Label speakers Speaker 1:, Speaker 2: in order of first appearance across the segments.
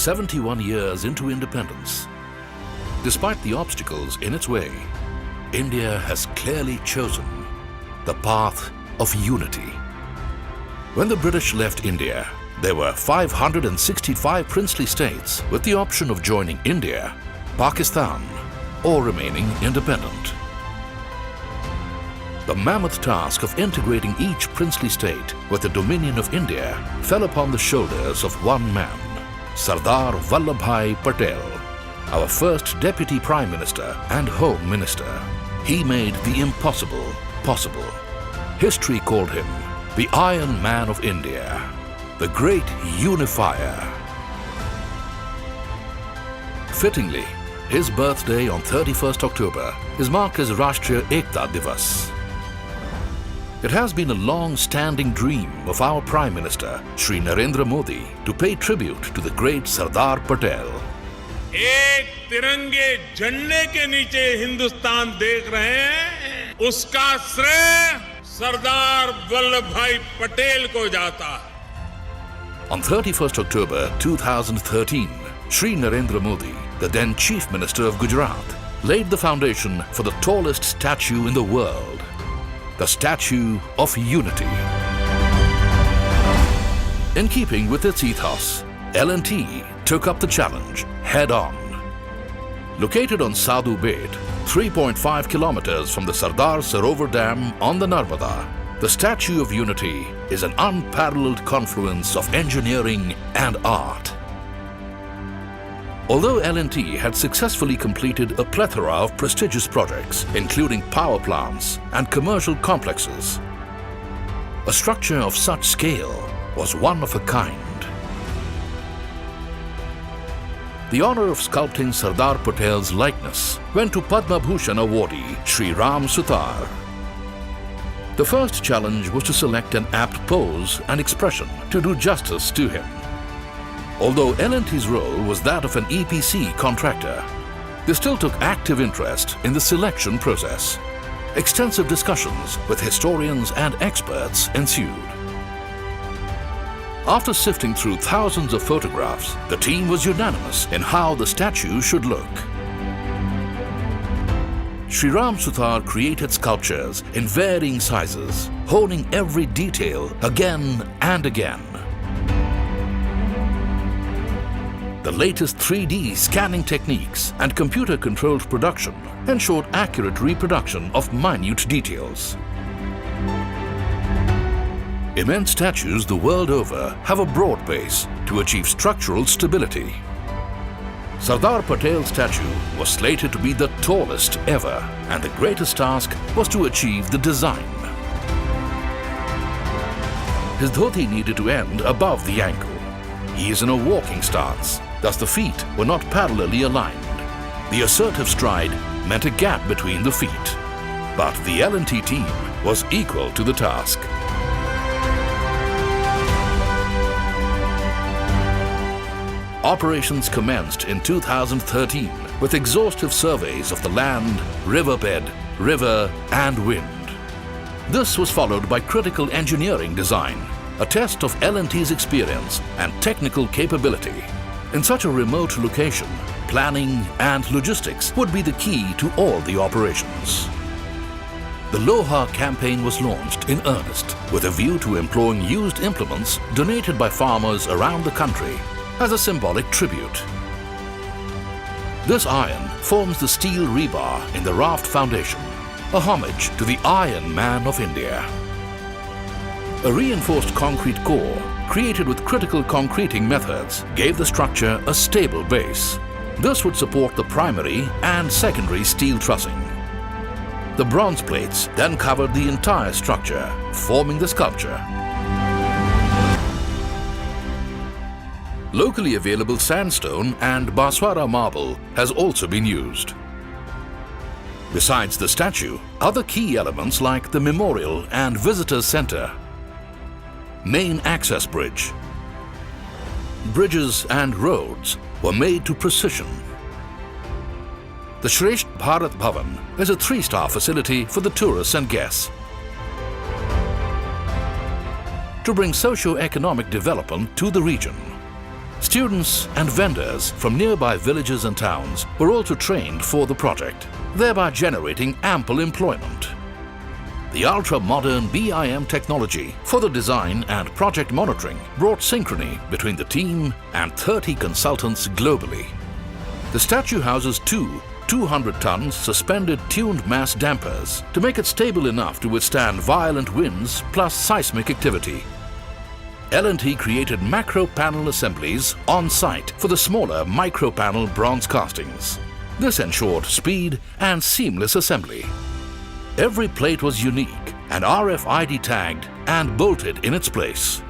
Speaker 1: 71 years into independence, despite the obstacles in its way, India has clearly chosen the path of unity. When the British left India, there were 565 princely states with the option of joining India, Pakistan, or remaining independent. The mammoth task of integrating each princely state with the dominion of India fell upon the shoulders of one man, Sardar Vallabhbhai Patel, our first Deputy Prime Minister and Home Minister. He made the impossible possible. History called him the Iron Man of India, the Great Unifier. Fittingly, his birthday on 31st October is marked as Rashtriya Ekta Divas. It has been a long-standing dream of our Prime Minister, Shri Narendra Modi, to pay tribute to the great Sardar Patel.
Speaker 2: एक तिरंगे झंडे के नीचे हिंदुस्तान देख रहे हैं, उसका श्रेय सरदार वल्लभ भाई पटेल को जाता है.
Speaker 1: On 31st October 2013, Shri Narendra Modi, the then Chief Minister of Gujarat, laid the foundation for the tallest statue in the world, the Statue of Unity. In keeping with its ethos, L&T took up the challenge head-on. Located on Sadhu Bed, 3.5 kilometers from the Sardar Sarovar Dam on the Narmada, the Statue of Unity is an unparalleled confluence of engineering and art. Although L&T had successfully completed a plethora of prestigious projects, including power plants and commercial complexes, a structure of such scale was one of a kind. The honor of sculpting Sardar Patel's likeness went to Padma Bhushan awardee Shri Ram Sutar. The first challenge was to select an apt pose and expression to do justice to him. Although L&T's role was that of an EPC contractor, they still took active interest in the selection process. Extensive discussions with historians and experts ensued. After sifting through thousands of photographs, the team was unanimous in how the statue should look. Shri Ram Sutar created sculptures in varying sizes, honing every detail again and again. The latest 3D scanning techniques and computer-controlled production ensured accurate reproduction of minute details. Immense statues the world over have a broad base to achieve structural stability. Sardar Patel's statue was slated to be the tallest ever, and the greatest task was to achieve the design. His dhoti needed to end above the ankle. He is in a walking stance, thus the feet were not parallelly aligned. The assertive stride meant a gap between the feet. But the L&T team was equal to the task. Operations commenced in 2013 with exhaustive surveys of the land, riverbed, river and wind. This was followed by critical engineering design, a test of L&T's experience and technical capability. In such a remote location, planning and logistics would be the key to all the operations. The Loha campaign was launched in earnest with a view to employing used implements donated by farmers around the country as a symbolic tribute. This iron forms the steel rebar in the raft foundation, a homage to the Iron Man of India. A reinforced concrete core, created with critical concreting methods, gave the structure a stable base. This would support the primary and secondary steel trussing. The bronze plates then covered the entire structure, forming the sculpture. Locally available sandstone and Baswara marble has also been used. Besides the statue, other key elements like the memorial and visitors center, main access bridge, bridges and roads were made to precision. The Shresth Bharat Bhavan is a 3-star facility for the tourists and guests. To bring socio-economic development to the region, Students and vendors from nearby villages and towns were also trained for the project, thereby generating ample employment. The ultra-modern BIM technology for the design and project monitoring brought synchrony between the team and 30 consultants globally. The statue houses two 200-ton suspended tuned mass dampers to make it stable enough to withstand violent winds plus seismic activity. L&T created macro panel assemblies on site for the smaller micro panel bronze castings. This ensured speed and seamless assembly. Every plate was unique and RFID tagged and bolted in its place.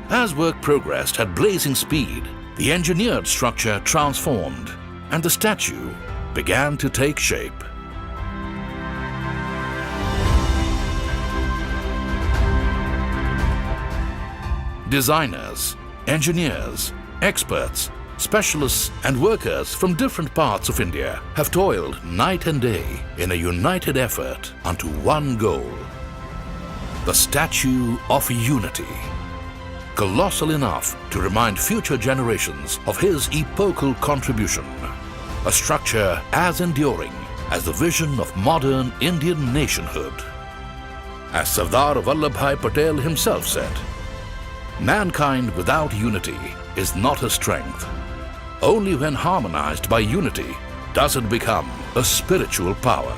Speaker 1: As work progressed at blazing speed, the engineered structure transformed and the statue began to take shape. Designers, engineers, experts, specialists and workers from different parts of India have toiled night and day in a united effort unto one goal: the Statue of Unity. Colossal enough to remind future generations of his epochal contribution. A structure as enduring as the vision of modern Indian nationhood. As Sardar Vallabhbhai Patel himself said, "Mankind without unity is not a strength. Only when harmonized by unity does it become a spiritual power."